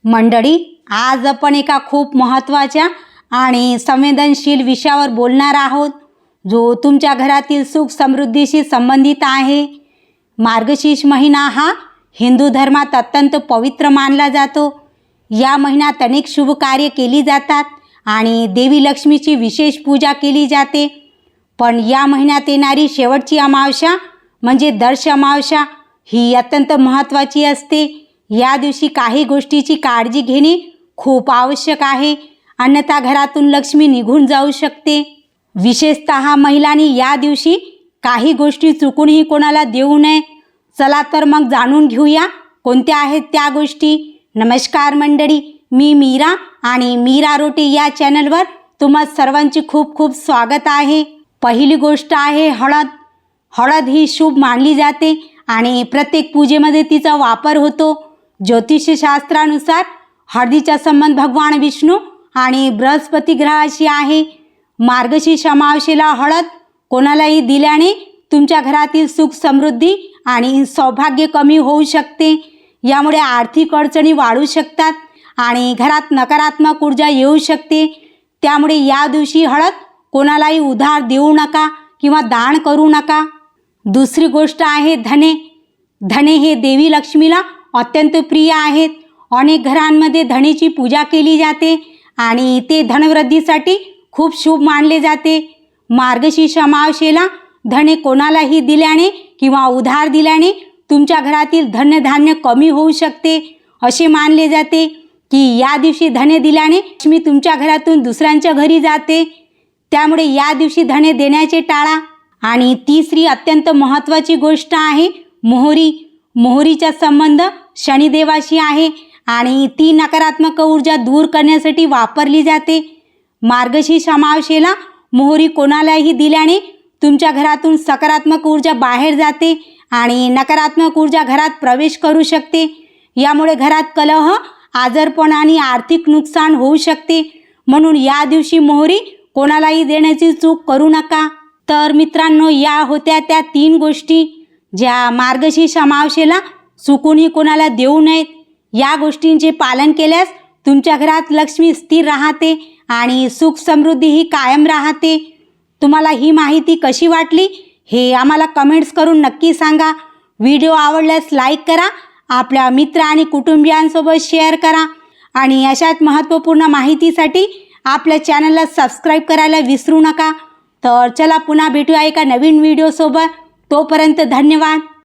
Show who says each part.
Speaker 1: मंडळी, आज आपण एका खूप महत्त्वाच्या आणि संवेदनशील विषयावर बोलणार आहोत, जो तुमच्या घरातील सुख समृद्धीशी संबंधित आहे। मार्गशीर्ष महिना हा हिंदू धर्मात अत्यंत पवित्र मानला जातो। या महिन्यात अनेक शुभ कार्य केली जातात आणि देवी लक्ष्मीची विशेष पूजा केली जाते। पण या महिन्यात येणारी शेवटची अमावस्या म्हणजे दर्श अमावस्या ही अत्यंत महत्त्वाची असते। या दिवशी काही गोष्टीची काळजी घेणे खूप आवश्यक आहे, अन्यथा घरातून लक्ष्मी निघून जाऊ शकते। विशेषतः महिलांनी या दिवशी काही गोष्टी चुकूनही कोणाला देऊ नये। चला तर मग जाणून घेऊया कोणत्या आहेत त्या गोष्टी। नमस्कार मंडळी, मी मीरा आणि मीरा रोटी या चॅनलवर तुम्हा सर्वांचे खूप खूप स्वागत आहे। पहिली गोष्ट आहे हळद। हळद ही शुभ मानली जाते आणि प्रत्येक पूजेमध्ये तिचा वापर होतो। ज्योतिषशास्त्रानुसार हळदीचा संबंध भगवान विष्णू आणि बृहस्पती ग्रहाशी आहे। मार्गशीर्ष अमावस्येला हळद कोणालाही दिल्याने तुमच्या घरातील सुख समृद्धी आणि सौभाग्य कमी होऊ शकते। यामुळे आर्थिक अडचणी वाढू शकतात आणि घरात नकारात्मक ऊर्जा येऊ शकते। त्यामुळे या दिवशी हळद कोणालाही उधार देऊ नका किंवा दान करू नका। दुसरी गोष्ट आहे धने। धने हे देवी लक्ष्मीला अत्यंत प्रिय आहेत। अनेक घरांमध्ये धनेची पूजा केली जाते आणि ते धनवृद्धीसाठी खूप शुभ मानले जाते। मार्गशीर्ष अमावस्येला धने कोणालाही दिल्याने किंवा उधार दिल्याने तुमच्या घरातील धनधान्य कमी होऊ शकते। असे मानले जाते की या दिवशी धने दिल्याने लक्ष्मी तुमच्या घरातून दुसऱ्यांच्या घरी जाते। त्यामुळे या दिवशी धने देण्याचे टाळा। आणि तिसरी अत्यंत महत्त्वाची गोष्ट आहे मोहरी। मोहरीचा संबंध शनिदेवाशी आहे आणि ती नकारात्मक ऊर्जा दूर करण्यासाठी वापरली जाते। मार्गशीर्ष अमावस्येला मोहरी कोणालाही दिल्याने तुमच्या घरातून सकारात्मक ऊर्जा बाहेर जाते आणि नकारात्मक ऊर्जा घरात प्रवेश करू शकते। यामुळे घरात कलह, आजारपण आणि आर्थिक नुकसान होऊ शकते। म्हणून या दिवशी मोहरी कोणालाही देण्याची चूक करू नका। तर मित्रांनो, या होत्या त्या 3 गोष्टी ज्या मार्गशीर्ष अमावस्येला चुकूनही कोणाला देऊ नयेत। या गोष्टींचे पालन केल्यास तुमच्या घरात लक्ष्मी स्थिर राहते आणि सुख समृद्धी ही कायम राहते। तुम्हाला ही माहिती कशी वाटली हे आम्हाला कमेंट्स करून नक्की सांगा। व्हिडिओ आवडल्यास लाईक करा, आपल्या मित्र आणि कुटुंबियांसोबत शेअर करा आणि अशाच महत्त्वपूर्ण माहितीसाठी आपल्या चॅनलला सबस्क्राईब करायला विसरू नका। तर चला पुन्हा भेटूया एका नवीन व्हिडिओसोबत। तोपर्यंत धन्यवाद।